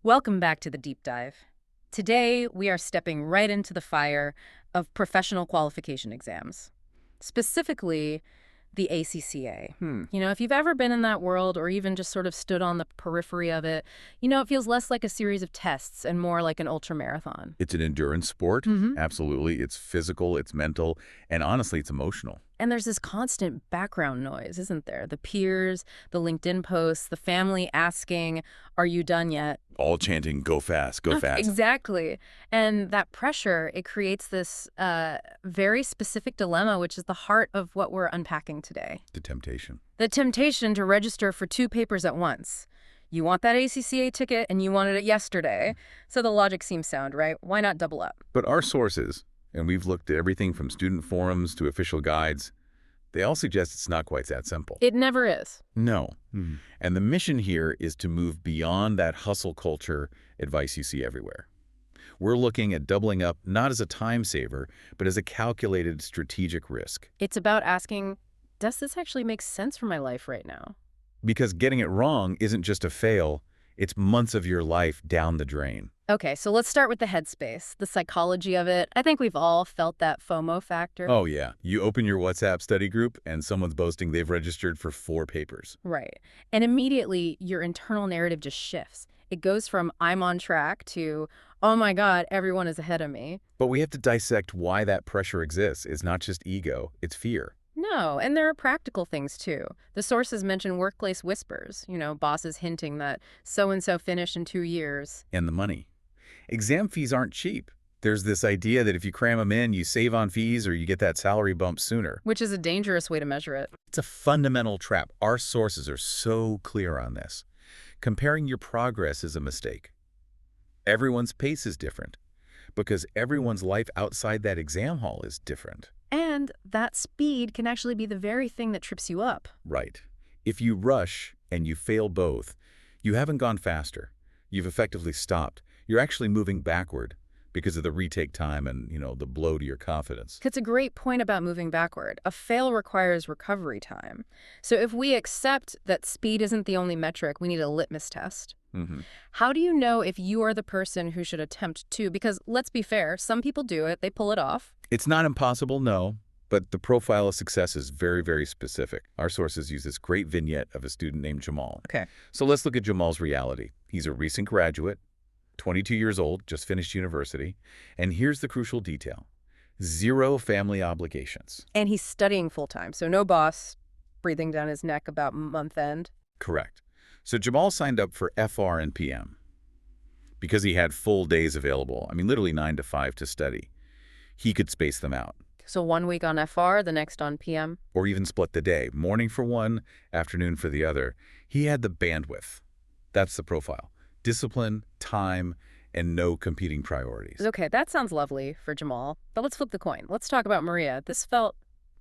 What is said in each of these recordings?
Welcome back to the deep dive. Today, we are stepping right into the fire of professional qualification exams, specifically the ACCA. If you've ever been in that world or even just sort of stood on the periphery of it, it feels less like a series of tests and more like an ultramarathon. It's an endurance sport. hmm Absolutely. It's physical, it's mental, and honestly, it's emotional. And there's this constant background noise, isn't there? The peers, the LinkedIn posts, the family asking, "Are you done yet?" All chanting, go fast, go fast. Exactly. And that pressure, it creates this very specific dilemma, which is the heart of what we're unpacking today. The temptation. The temptation to register for two papers at once. You want that ACCA ticket and you wanted it yesterday. So the logic seems sound, right? Why not double up? But our sources, and we've looked at everything from student forums to official guides, they all suggest it's not quite that simple. It never is. No. And the mission here is to move beyond that hustle culture advice you see everywhere. We're looking at doubling up not as a time saver, but as a calculated strategic risk. It's about asking, does this actually make sense for my life right now? Because getting it wrong isn't just a fail, it's months of your life down the drain. Okay, so let's start with the headspace, the psychology of it. I think we've all felt that FOMO factor. Oh, yeah. You open your WhatsApp study group and someone's boasting they've registered for 4 papers. Right. And immediately your internal narrative just shifts. It goes from I'm on track to, oh my God, everyone is ahead of me. But we have to dissect why that pressure exists. It's not just ego, it's fear. No, and there are practical things too. The sources mention workplace whispers, bosses hinting that so-and-so finished in 2 years. And the money. Exam fees aren't cheap. There's this idea that if you cram them in, you save on fees or you get that salary bump sooner. Which is a dangerous way to measure it. It's a fundamental trap. Our sources are so clear on this. Comparing your progress is a mistake. Everyone's pace is different because everyone's life outside that exam hall is different. And that speed can actually be the very thing that trips you up. Right. If you rush and you fail both, you haven't gone faster. You've effectively stopped. You're actually moving backward because of the retake time and, the blow to your confidence. It's a great point about moving backward. A fail requires recovery time. So if we accept that speed isn't the only metric, we need a litmus test. How do you know if you are the person who should attempt to? Because let's be fair, some people do it, they pull it off. It's not impossible, no, but the profile of success is very, very specific. Our sources use this great vignette of a student named Jamal. Okay. So let's look at Jamal's reality. He's a recent graduate, 22 years old, just finished university, and here's the crucial detail. 0 family obligations. And he's studying full-time, so no boss breathing down his neck about month end. Correct. So Jamal signed up for FR and PM because he had full days available. Literally 9 to 5 to study. He could space them out. So 1 week on FR, the next on PM? Or even split the day, morning for one, afternoon for the other. He had the bandwidth. That's the profile. Discipline, time, and no competing priorities. Okay, that sounds lovely for Jamal. But let's flip the coin. Let's talk about Maria. This felt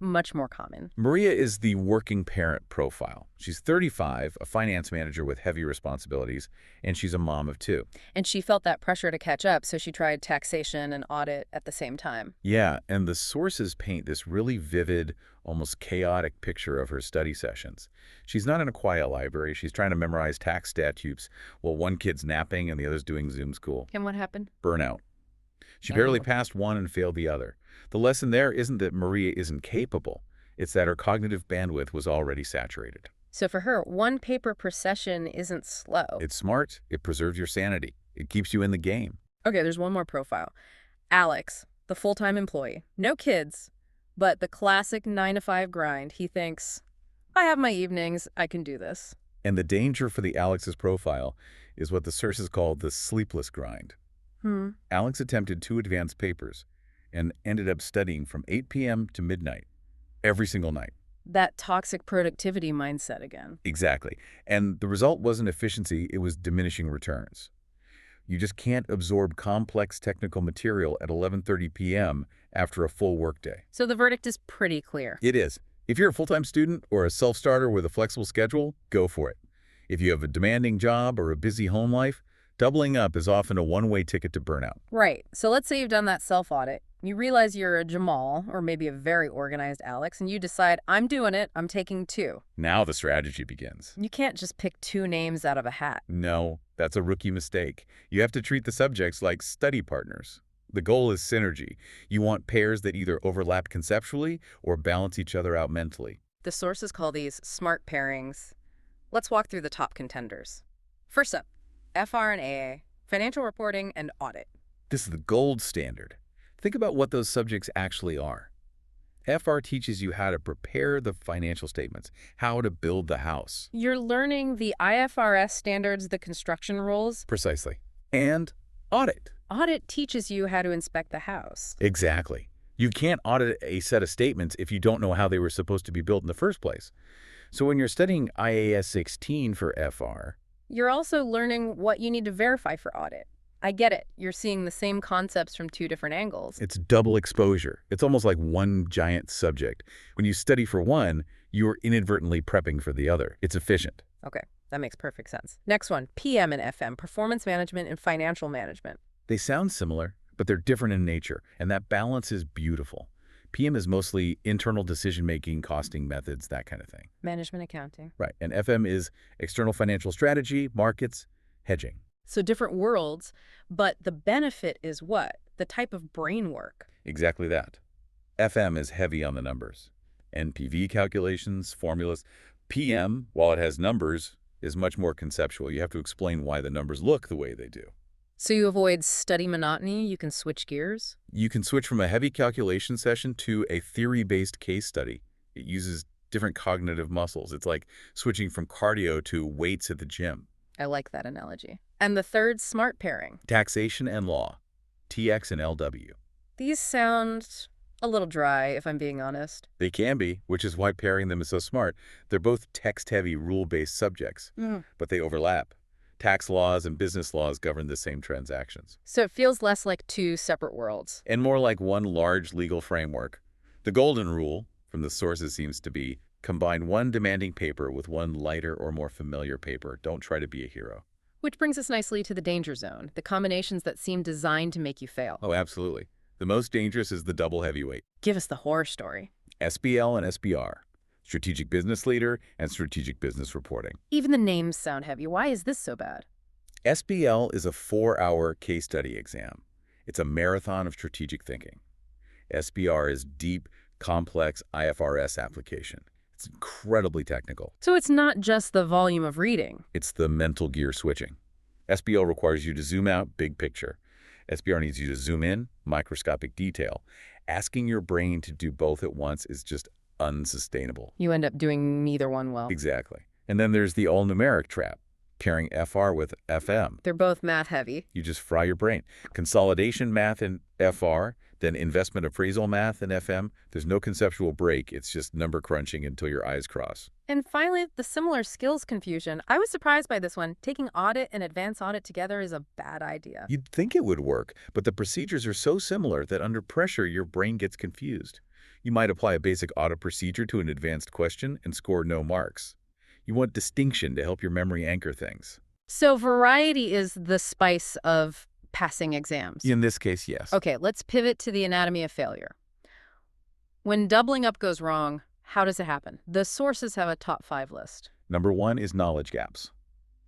much more common. Maria is the working parent profile. She's 35, a finance manager with heavy responsibilities, and she's a mom of 2. And she felt that pressure to catch up, so she tried taxation and audit at the same time. Yeah, and the sources paint this really vivid, almost chaotic picture of her study sessions. She's not in a quiet library. She's trying to memorize tax statutes while one kid's napping and the other's doing Zoom school. And what happened? Burnout. She barely passed one and failed the other. The lesson there isn't that Maria isn't capable. It's that her cognitive bandwidth was already saturated. So for her, 1 paper per session isn't slow. It's smart. It preserves your sanity. It keeps you in the game. Okay, there's one more profile. Alex, the full-time employee. No kids, but the classic 9 to 5 grind. He thinks, I have my evenings, I can do this. And the danger for the Alex's profile is what the sources call the sleepless grind. Alex attempted 2 advanced papers and ended up studying from 8 p.m. to midnight, every single night. That toxic productivity mindset again. Exactly. And the result wasn't efficiency, it was diminishing returns. You just can't absorb complex technical material at 11:30 p.m. after a full workday. So the verdict is pretty clear. It is. If you're a full-time student or a self-starter with a flexible schedule, go for it. If you have a demanding job or a busy home life, doubling up is often a one-way ticket to burnout. Right. So let's say you've done that self-audit. You realize you're a Jamal, or maybe a very organized Alex, and you decide, I'm doing it, I'm taking 2. Now the strategy begins. You can't just pick 2 names out of a hat. No, That's a rookie mistake. You have to treat the subjects like study partners. The goal is synergy. You want pairs that either overlap conceptually or balance each other out mentally. The sources call these smart pairings. Let's walk through the top contenders. First up, FR and AA, financial reporting and audit. This is the gold standard. Think about what those subjects actually are. FR teaches you how to prepare the financial statements, how to build the house. You're learning the IFRS standards, the construction rules. Precisely. And audit. Audit teaches you how to inspect the house. Exactly. You can't audit a set of statements if you don't know how they were supposed to be built in the first place. So when you're studying IAS 16 for FR, You're also learning what you need to verify for audit. I get it. You're seeing the same concepts from two different angles. it's double exposure. It's almost like one giant subject. When you study for one, you're inadvertently prepping for the other. It's efficient. Okay, that makes perfect sense. Next one, PM and FM, performance management and financial management. They sound similar, but they're different in nature, and that balance is beautiful. PM is mostly internal decision-making, costing methods, that kind of thing. Management accounting. Right, and FM is external financial strategy, markets, hedging. So different worlds, but the benefit is what? The type of brain work. Exactly that. FM is heavy on the numbers. NPV calculations, formulas. PM, while it has numbers, is much more conceptual. You have to explain why the numbers look the way they do. So you avoid study monotony, you can switch gears. You can switch from a heavy calculation session to a theory-based case study. It uses different cognitive muscles. It's like switching from cardio to weights at the gym. I like that analogy. And the third, smart pairing. Taxation and law, TX and LW. These sound a little dry, if I'm being honest. They can be, which is why pairing them is so smart. They're both text-heavy, rule-based subjects, but they overlap. Tax laws and business laws govern the same transactions, So it feels less like two separate worlds. and more like one large legal framework. The golden rule, from the sources, seems to be combine one demanding paper with one lighter or more familiar paper. Don't try to be a hero. Which brings us nicely to the danger zone, the combinations that seem designed to make you fail. Oh, absolutely. The most dangerous is the double heavyweight. Give us the horror story. SBL and SBR, Strategic Business Leader and Strategic Business Reporting. Even the names sound heavy. Why is this so bad? SBL is a 4-hour case study exam. It's a marathon of strategic thinking. SBR is deep, complex IFRS application. It's incredibly technical. So it's not just the volume of reading. It's the mental gear switching. SBL requires you to zoom out, big picture. SBR needs you to zoom in, microscopic detail. Asking your brain to do both at once is just unsustainable. You end up doing neither one well. Exactly. And then there's the all-numeric trap, pairing FR with FM. They're both math heavy. You just fry your brain. Consolidation math in FR, then investment appraisal math in FM. There's no conceptual break. It's just number crunching until your eyes cross. And finally, the similar skills confusion. I was surprised by this one. Taking audit and advanced audit together is a bad idea. You'd think it would work, but the procedures are so similar that under pressure, your brain gets confused. You might apply a basic audit procedure to an advanced question and score no marks. You want distinction to help your memory anchor things. So variety is the spice of passing exams. In this case, yes. Okay, let's pivot to the anatomy of failure. When doubling up goes wrong, how does it happen? The sources have a top 5 list. Number 1 is knowledge gaps.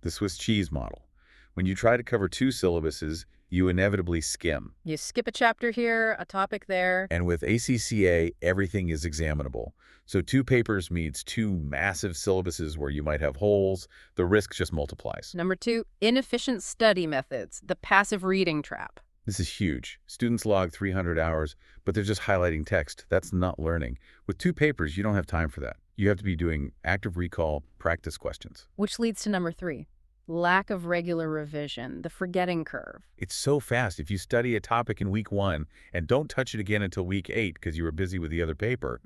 The Swiss cheese model. When you try to cover 2 syllabuses, you inevitably skim. You skip a chapter here, a topic there. And with ACCA, everything is examinable. So 2 papers means 2 massive syllabuses where you might have holes. The risk just multiplies. Number 2, inefficient study methods, the passive reading trap. This is huge. Students log 300 hours, but they're just highlighting text. That's not learning. With 2 papers, you don't have time for that. You have to be doing active recall, practice questions. Which leads to number 3, lack of regular revision, the forgetting curve. It's so fast. If you study a topic in week 1 and don't touch it again until week 8 because you were busy with the other paper,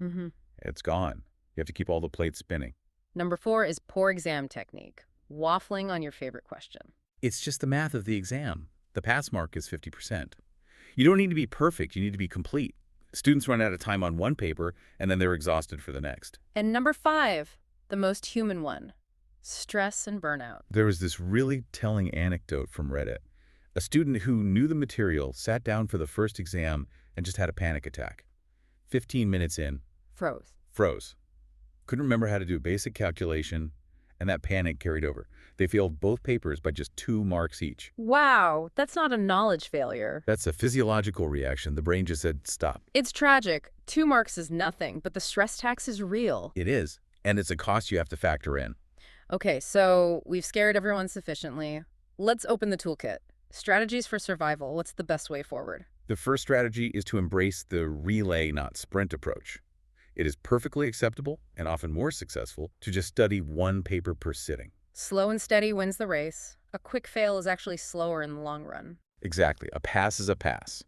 it's gone. You have to keep all the plates spinning. Number 4 is poor exam technique, waffling on your favorite question. It's just the math of the exam. The pass mark is 50%. You don't need to be perfect. You need to be complete. Students run out of time on one paper, and then they're exhausted for the next. And number 5, the most human one, stress and burnout. There was this really telling anecdote from Reddit. A student who knew the material sat down for the first exam and just had a panic attack. 15 minutes in, Froze. froze. Couldn't remember how to do a basic calculation, and that panic carried over. They failed both papers by just 2 marks each. Wow, that's not a knowledge failure. That's a physiological reaction. The brain just said, stop. It's tragic. 2 marks is nothing, but the stress tax is real. It is, and it's a cost you have to factor in. Okay, so we've scared everyone sufficiently. Let's open the toolkit. Strategies for survival. What's the best way forward? The first strategy is to embrace the relay, not sprint approach. It is perfectly acceptable, and often more successful, to just study 1 paper per sitting. Slow and steady wins the race. A quick fail is actually slower in the long run. Exactly. A pass is a pass.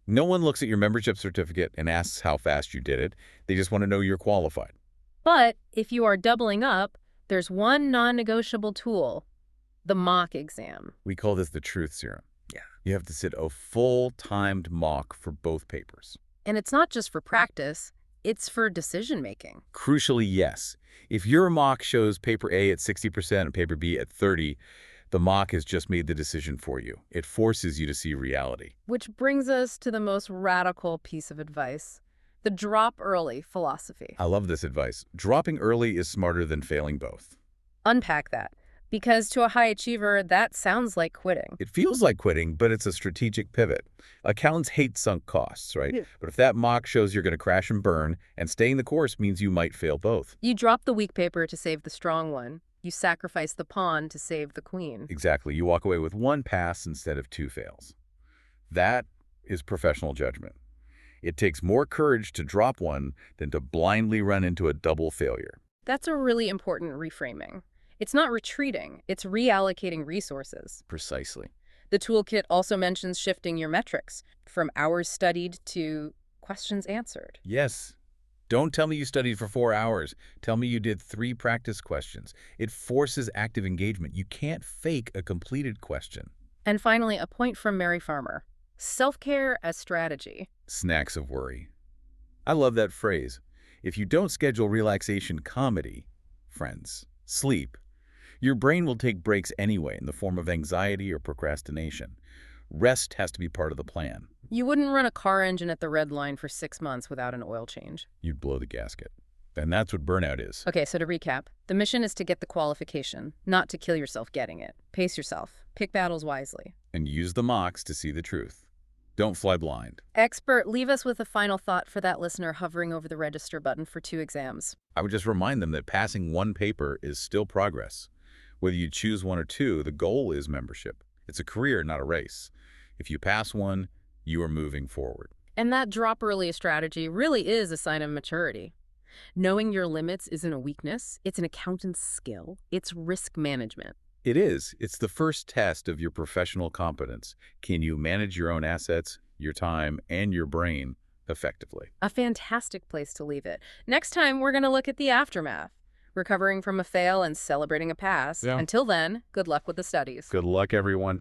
No one looks at your membership certificate and asks how fast you did it. They just want to know you're qualified. But if you are doubling up, there's one non-negotiable tool: the mock exam. We call this the truth serum. Yeah. You have to sit a full timed mock for both papers. And it's not just for practice, it's for decision-making. Crucially, yes. If your mock shows paper A at 60% and paper B at 30%, the mock has just made the decision for you. It forces you to see reality. Which brings us to the most radical piece of advice: the drop early philosophy. I love this advice. Dropping early is smarter than failing both. Unpack that. Because to a high achiever, that sounds like quitting. It feels like quitting, but it's a strategic pivot. Accountants hate sunk costs, right? Yeah. But if that mock shows you're going to crash and burn, and staying the course means you might fail both. You drop the weak paper to save the strong one. You sacrifice the pawn to save the queen. Exactly. You walk away with 1 pass instead of 2 fails. That is professional judgment. It takes more courage to drop one than to blindly run into a double failure. That's a really important reframing. It's not retreating, it's reallocating resources. Precisely. The toolkit also mentions shifting your metrics from hours studied to questions answered. Yes. Don't tell me you studied for 4 hours. Tell me you did 3 practice questions. It forces active engagement. You can't fake a completed question. And finally, a point from Mary Farmer: self-care as strategy. Snacks of worry. I love that phrase. If you don't schedule relaxation comedy, friends, sleep, your brain will take breaks anyway in the form of anxiety or procrastination. Rest has to be part of the plan. You wouldn't run a car engine at the red line for 6 months without an oil change. You'd blow the gasket. And that's what burnout is. Okay, so to recap, the mission is to get the qualification, not to kill yourself getting it. Pace yourself. Pick battles wisely. And use the mocks to see the truth. Don't fly blind. Expert, leave us with a final thought for that listener hovering over the register button for 2 exams. I would just remind them that passing 1 paper is still progress. Whether you choose 1 or 2, the goal is membership. It's a career, not a race. If you pass 1, you are moving forward. And that drop early strategy really is a sign of maturity. Knowing your limits isn't a weakness, it's an accountant's skill. It's risk management. It is. It's the first test of your professional competence. Can you manage your own assets, your time, and your brain effectively? A fantastic place to leave it. Next time, we're going to look at the aftermath: recovering from a fail and celebrating a pass. Yeah. Until then, good luck with the studies. Good luck, everyone.